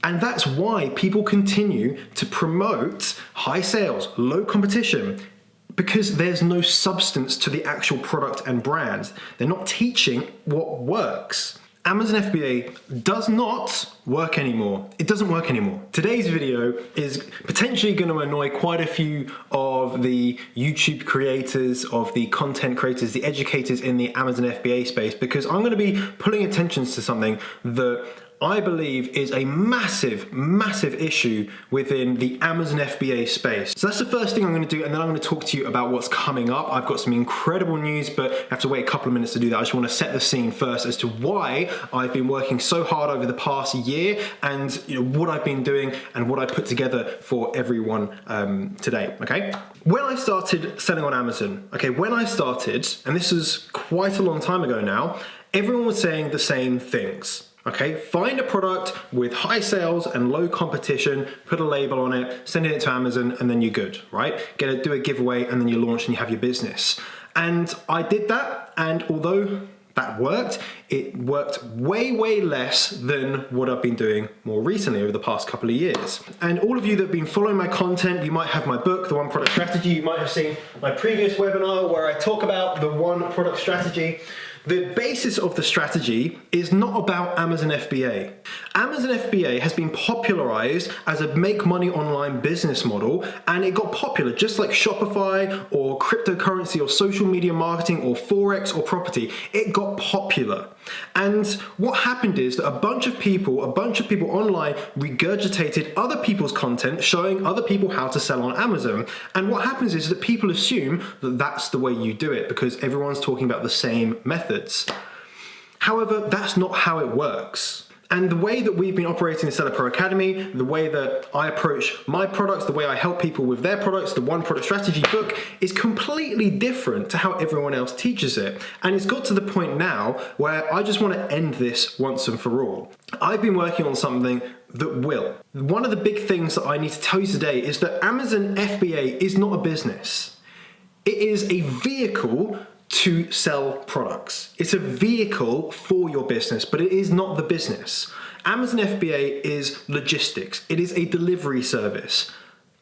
And that's why people continue to promote high sales, low competition, because there's no substance to the actual product and brand. They're not teaching what works. Amazon FBA does not work anymore. It doesn't work anymore. Today's video is potentially going to annoy quite a few of the YouTube creators, of the content creators, the educators in the Amazon FBA space, because I'm going to be pulling attention to something that I believe is a massive, massive issue within the Amazon FBA space. So that's the first thing I'm going to do, and then I'm going to talk to you about what's coming up. I've got some incredible news, but I have to wait a couple of minutes to do that. I just want to set the scene first as to why I've been working so hard over the past year, and what I've been doing and what I put together for everyone today, okay? When I started selling on Amazon, when I started, and this is quite a long time ago now, everyone was saying the same things. Okay, find a product with high sales and low competition, put a label on it, send it to Amazon, and then you're good, right? Do a giveaway, and then you launch and you have your business. And I did that, and although that worked, it worked way, way less than what I've been doing more recently over the past couple of years. And all of you that have been following my content, you might have my book, The One Product Strategy. You might have seen my previous webinar where I talk about the one product strategy. The basis of the strategy is not about Amazon FBA. Amazon FBA has been popularized as a make money online business model, and it got popular just like Shopify or cryptocurrency or social media marketing or Forex or property. It got popular. And what happened is that a bunch of people online regurgitated other people's content showing other people how to sell on Amazon. And what happens is that people assume that that's the way you do it because everyone's talking about the same methods. However, that's not how it works. And the way that we've been operating the Seller Pro Academy, the way that I approach my products, the way I help people with their products, the One Product Strategy book is completely different to how everyone else teaches it. And it's got to the point now where I just want to end this once and for all. I've been working on something that will. One of the big things that I need to tell you today is that Amazon FBA is not a business. It is a vehicle to sell products. It's a vehicle for your business, but it is not the business. Amazon FBA is logistics. It is a delivery service.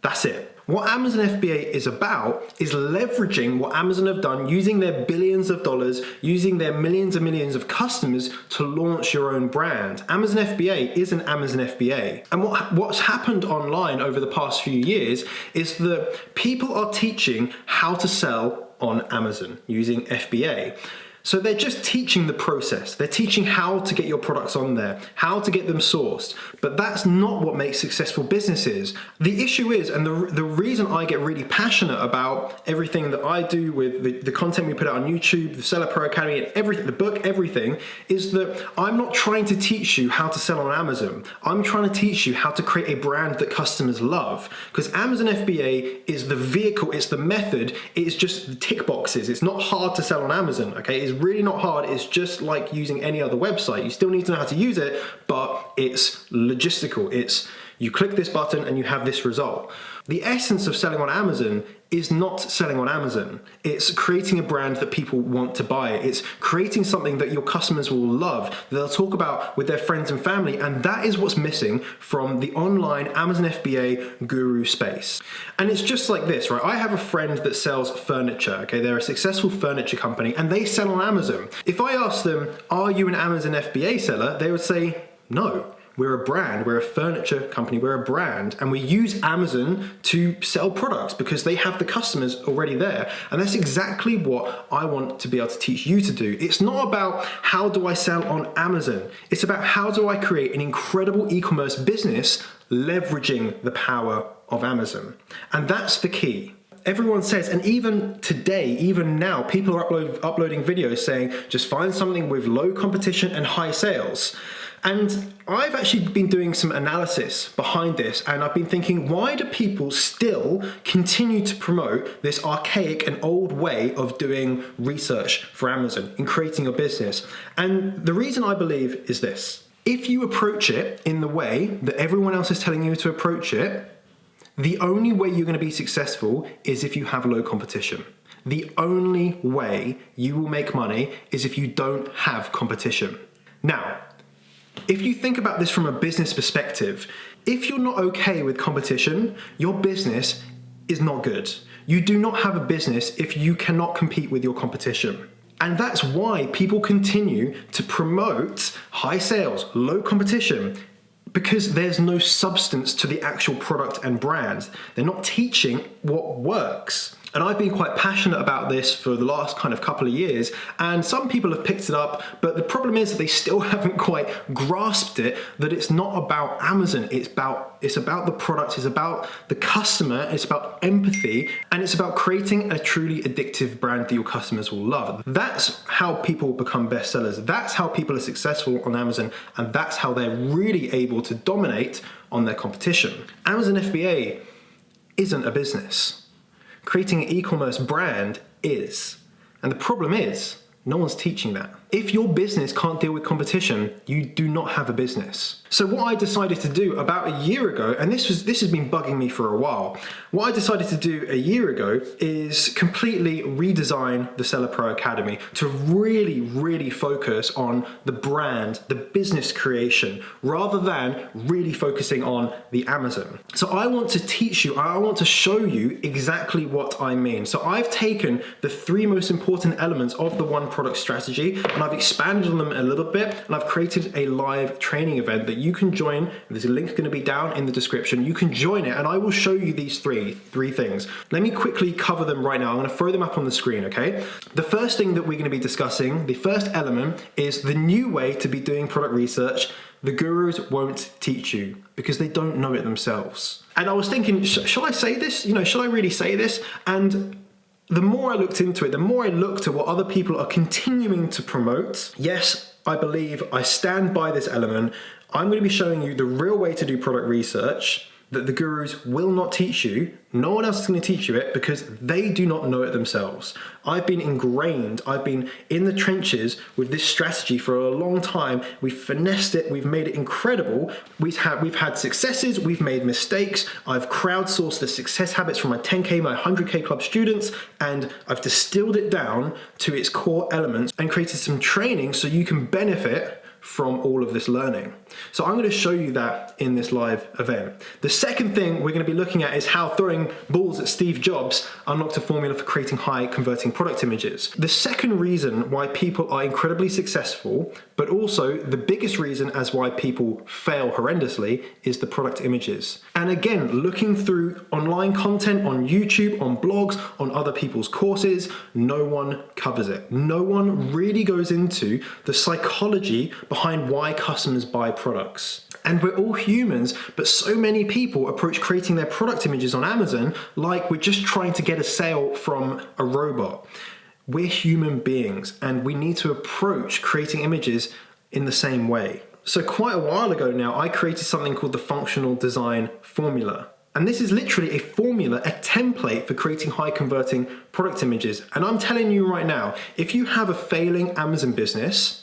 That's it. What Amazon FBA is about is leveraging what Amazon have done using their billions of dollars, using their millions and millions of customers to launch your own brand. Amazon FBA is an Amazon FBA. And what's happened online over the past few years is that people are teaching how to sell on Amazon using FBA. So they're just teaching the process. They're teaching how to get your products on there, how to get them sourced. But that's not what makes successful businesses. The issue is, and the reason I get really passionate about everything that I do with the content we put out on YouTube, the Seller Pro Academy, and everything, the book, everything, is that I'm not trying to teach you how to sell on Amazon. I'm trying to teach you how to create a brand that customers love. Because Amazon FBA is the vehicle, it's the method, it is just the tick boxes. It's not hard to sell on Amazon, okay? It's really not hard. It's just like using any other website. You still need to know how to use it, but it's logistical. It's you click this button and you have this result. The essence of selling on Amazon is not selling on Amazon. It's creating a brand that people want to buy. It's creating something that your customers will love, that they'll talk about with their friends and family, and that is what's missing from the online Amazon FBA guru space. And it's just like this, right? I have a friend that sells furniture, okay? They're a successful furniture company, and they sell on Amazon. If I ask them, are you an Amazon FBA seller? They would say, no. We're a brand, we're a furniture company, we're a brand, and we use Amazon to sell products because they have the customers already there. And that's exactly what I want to be able to teach you to do. It's not about how do I sell on Amazon. It's about how do I create an incredible e-commerce business leveraging the power of Amazon. And that's the key. Everyone says, and even today, even now, people are uploading videos saying, just find something with low competition and high sales. And I've actually been doing some analysis behind this, and I've been thinking, why do people still continue to promote this archaic and old way of doing research for Amazon in creating your business? And the reason I believe is this. If you approach it in the way that everyone else is telling you to approach it, the only way you're going to be successful is if you have low competition. The only way you will make money is if you don't have competition. Now, If you think about this from a business perspective, if you're not okay with competition, your business is not good. You do not have a business if you cannot compete with your competition. And that's why people continue to promote high sales, low competition, because there's no substance to the actual product and brand. They're not teaching what works. And I've been quite passionate about this for the last kind of couple of years, and some people have picked it up, but the problem is that they still haven't quite grasped it, that it's not about Amazon, it's about the product, it's about the customer, it's about empathy, and it's about creating a truly addictive brand that your customers will love. That's how people become bestsellers. That's how people are successful on Amazon, and that's how they're really able to dominate on their competition. Amazon FBA isn't a business. Creating an e-commerce brand is. And the problem is, no one's teaching that. If your business can't deal with competition, you do not have a business. So what I decided to do about a year ago, and this has been bugging me for a while, what I decided to do a year ago is completely redesign the Seller Pro Academy to really focus on the brand, the business creation, rather than really focusing on the Amazon. So I want to teach you, I want to show you exactly what I mean. So I've taken the 3 most important elements of the one product strategy, and I've expanded on them a little bit, and I've created a live training event that you can join. There's a link going to be down in the description. You can join it, and I will show you these three things. Let me quickly cover them right now. I'm going to throw them up on the screen, okay? The first thing that we're going to be discussing, the first element, is the new way to be doing product research. The gurus won't teach you because they don't know it themselves. And I was thinking, shall I say this? Shall I really say this? And the more I looked into it, the more I looked at what other people are continuing to promote. Yes, I believe I stand by this element. I'm going to be showing you the real way to do product research that the gurus will not teach you. No one else is going to teach you it because they do not know it themselves. I've been ingrained, I've been in the trenches with this strategy for a long time. We've finessed it, we've made it incredible. We've had successes, we've made mistakes. I've crowdsourced the success habits from my 10K, my 100K club students, and I've distilled it down to its core elements and created some training so you can benefit from all of this learning. So I'm going to show you that in this live event. The second thing we're going to be looking at is how throwing balls at Steve Jobs unlocked a formula for creating high converting product images. The second reason why people are incredibly successful, but also the biggest reason as why people fail horrendously, is the product images. And again, looking through online content on YouTube, on blogs, on other people's courses, no one covers it. No one really goes into the psychology behind why customers buy products. And we're all humans, but so many people approach creating their product images on Amazon like we're just trying to get a sale from a robot. We're human beings, and we need to approach creating images in the same way. So quite a while ago now, I created something called the functional design formula. And this is literally a formula, a template for creating high converting product images. And I'm telling you right now, if you have a failing Amazon business,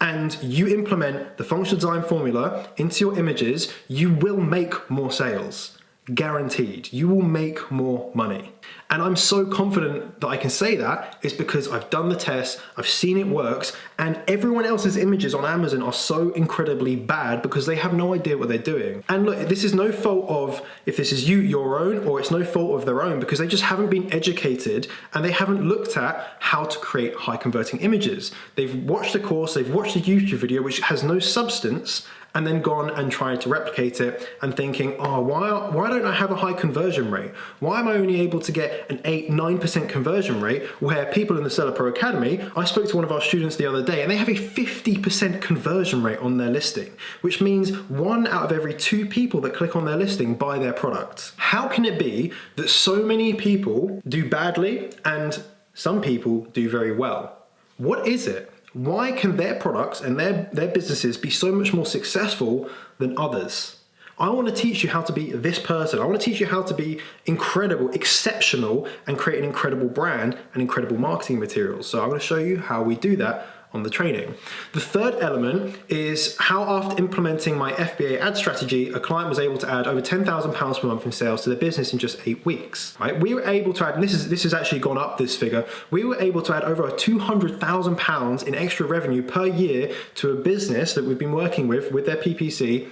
and you implement the functional design formula into your images, you will make more sales. Guaranteed. You will make more money. And I'm so confident that I can say that is because I've done the test, I've seen it works, and everyone else's images on Amazon are so incredibly bad because they have no idea what they're doing. And look, this is no fault of, if this is your own, or it's no fault of their own, because they just haven't been educated and they haven't looked at how to create high converting images. They've watched a course, they've watched a YouTube video which has no substance, and then gone and tried to replicate it and thinking, oh, why don't I have a high conversion rate? Why am I only able to get an 8-9% conversion rate where people in the Seller Pro Academy, I spoke to one of our students the other day and they have a 50% conversion rate on their listing, which means 1 out of every 2 people that click on their listing buy their product. How can it be that so many people do badly and some people do very well? What is it? Why can their products and their businesses be so much more successful than others? I want to teach you how to be this person. I want to teach you how to be incredible, exceptional, and create an incredible brand and incredible marketing materials. So I'm going to show you how we do that on the training. The third element is how, after implementing my FBA ad strategy, a client was able to add over £10,000 per month in sales to their business in just 8 weeks. Right? We were able to add, and this has actually gone up, this figure, we were able to add over £200,000 in extra revenue per year to a business that we've been working with their PPC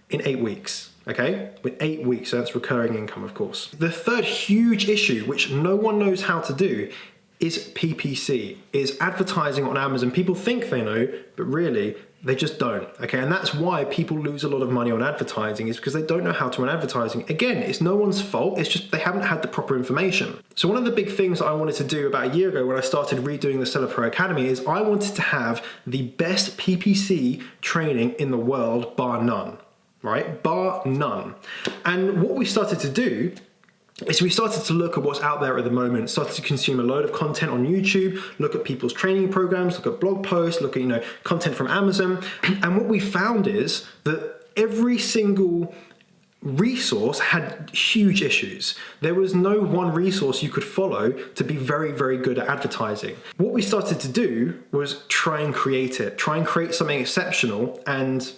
in 8 weeks. Okay, with 8 weeks, so that's recurring income, of course. The third huge issue, which no one knows how to do, is PPC, is advertising on Amazon. People think they know, but really, they just don't, okay? And that's why people lose a lot of money on advertising, is because they don't know how to run advertising. Again, it's no one's fault, it's just they haven't had the proper information. So one of the big things that I wanted to do about a year ago when I started redoing the Seller Pro Academy is I wanted to have the best PPC training in the world, bar none. Right? Bar none. And what we started to do is we started to look at what's out there at the moment, started to consume a load of content on YouTube, look at people's training programs, look at blog posts, look at, content from Amazon. And what we found is that every single resource had huge issues. There was no one resource you could follow to be very, very good at advertising. What we started to do was try and create something exceptional, and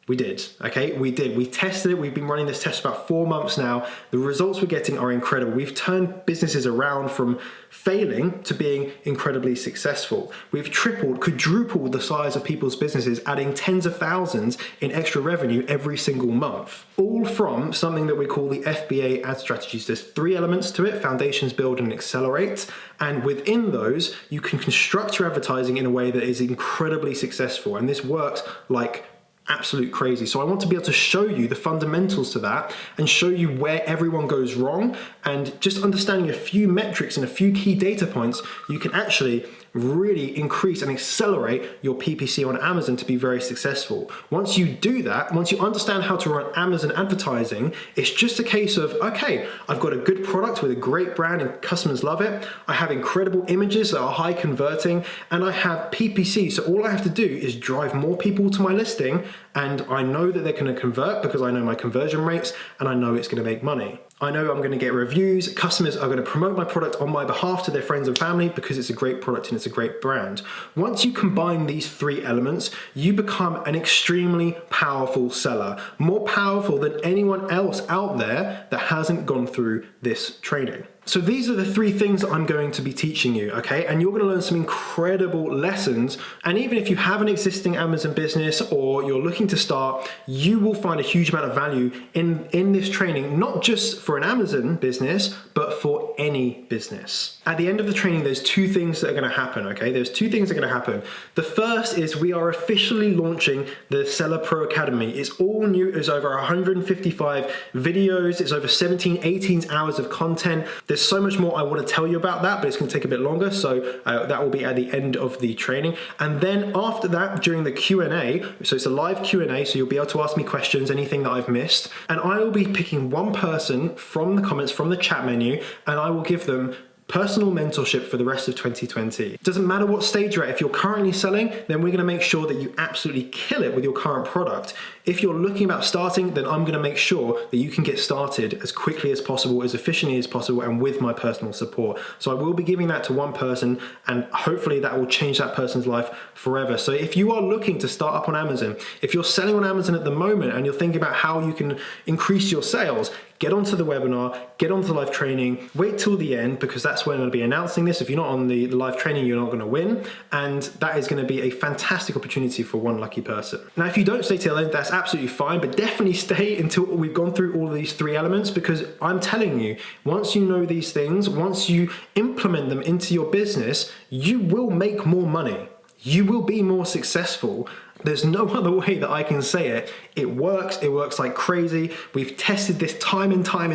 we did, okay? We did. We tested it. We've been running this test for about 4 months now. The results we're getting are incredible. We've turned businesses around from failing to being incredibly successful. We've tripled, quadrupled the size of people's businesses, adding tens of thousands in extra revenue every single month. All from something that we call the FBA ad strategies. There's 3 elements to it: foundations, build, and accelerate. And within those, you can construct your advertising in a way that is incredibly successful. And this works like absolute crazy. So I want to be able to show you the fundamentals to that and show you where everyone goes wrong, and just understanding a few metrics and a few key data points, you can actually really increase and accelerate your PPC on Amazon to be very successful. Once you do that, once you understand how to run Amazon advertising, it's just a case of, okay, I've got a good product with a great brand and customers love it. I have incredible images that are high converting, and I have PPC. So all I have to do is drive more people to my listing, and I know that they're going to convert because I know my conversion rates and I know it's going to make money. I know I'm going to get reviews. Customers are going to promote my product on my behalf to their friends and family because it's a great product and it's a great brand. Once you combine these 3 elements, you become an extremely powerful seller, more powerful than anyone else out there that hasn't gone through this training. So these are the 3 things that I'm going to be teaching you, okay? And you're going to learn some incredible lessons. And even if you have an existing Amazon business or you're looking to start, you will find a huge amount of value in this training, not just for an Amazon business, but for any business. At the end of the training, there's 2 things that are going to happen, okay? There's 2 things that are going to happen. The first is we are officially launching the Seller Pro Academy. It's all new. It's over 155 videos. It's over 18 hours of content. There's so much more I want to tell you about that, but it's going to take a bit longer. So that will be at the end of the training. And then after that, during the Q&A, so it's a live Q&A, so you'll be able to ask me questions, anything that I've missed. And I will be picking one person from the comments, from the chat menu, and I will give them personal mentorship for the rest of 2020. It doesn't matter what stage you're at. If you're currently selling, then we're gonna make sure that you absolutely kill it with your current product. If you're looking about starting, then I'm gonna make sure that you can get started as quickly as possible, as efficiently as possible, and with my personal support. So I will be giving that to one person, and hopefully that will change that person's life forever. So if you are looking to start up on Amazon, if you're selling on Amazon at the moment and you're thinking about how you can increase your sales, get onto the webinar, get onto the live training, wait till the end, because that's when I'll be announcing this. If you're not on the live training, you're not going to win. And that is going to be a fantastic opportunity for one lucky person. Now, if you don't stay till the end, that's absolutely fine, but definitely stay until we've gone through all of these 3 elements, because I'm telling you, once you know these things, once you implement them into your business, you will make more money. You will be more successful. There's no other way that I can say it. It works like crazy. We've tested this time and time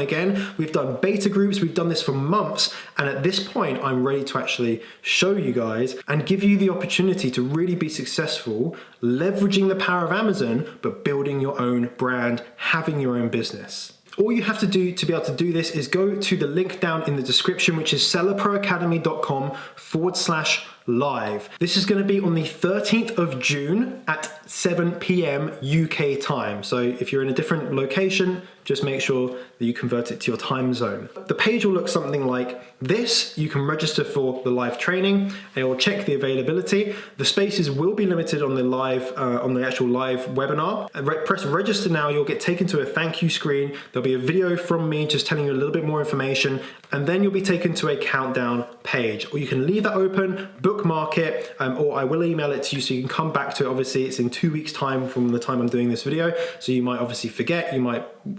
again. We've done beta groups, we've done this for months, and at this point, I'm ready to actually show you guys and give you the opportunity to really be successful, leveraging the power of Amazon, but building your own brand, having your own business. All you have to do to be able to do this is go to the link down in the description, which is sellerproacademy.com/course. live. This is going to be on the 13th of June at 7 p.m. UK time. So if you're in a different location, just make sure that you convert it to your time zone. The page will look something like this. You can register for the live training and it will check the availability. The spaces will be limited on the live, on the actual live webinar. Press register now, you'll get taken to a thank you screen. There'll be a video from me just telling you a little bit more information, and then you'll be taken to a countdown page. Or you can leave that open, bookmark it, or I will email it to you so you can come back to it. Obviously, it's in 2 weeks' time from the time I'm doing this video, so you might obviously forget,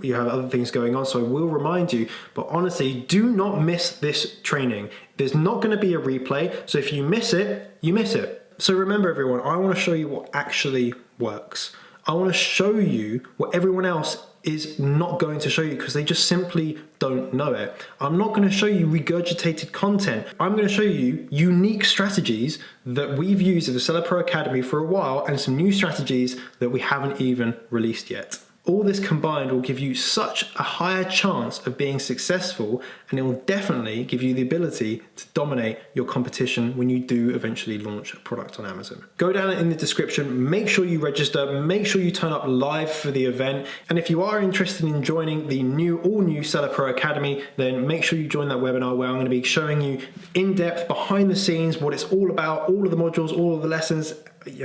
you have other things going on, so I will remind you. But honestly, do not miss this training. There's not going to be a replay, so if you miss it, you miss it. So remember everyone, I want to show you what actually works. I want to show you what everyone else is not going to show you because they just simply don't know it. I'm not going to show you regurgitated content. I'm going to show you unique strategies that we've used at the Seller Pro Academy for a while, and some new strategies that we haven't even released yet. All this combined will give you such a higher chance of being successful, and it will definitely give you the ability to dominate your competition when you do eventually launch a product on Amazon. Go down in the description, make sure you register, make sure you turn up live for the event, and if you are interested in joining the all new Seller Pro Academy, then make sure you join that webinar where I'm going to be showing you in depth, behind the scenes, what it's all about, all of the modules, all of the lessons,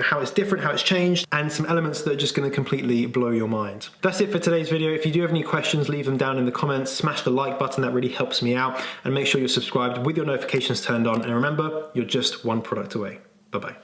how it's different, how it's changed, and some elements that are just going to completely blow your mind. That's it for today's video. If you do have any questions, leave them down in the comments. Smash the like button, that really helps me out, and make sure you're subscribed with your notifications turned on. And remember, you're just one product away. Bye-bye.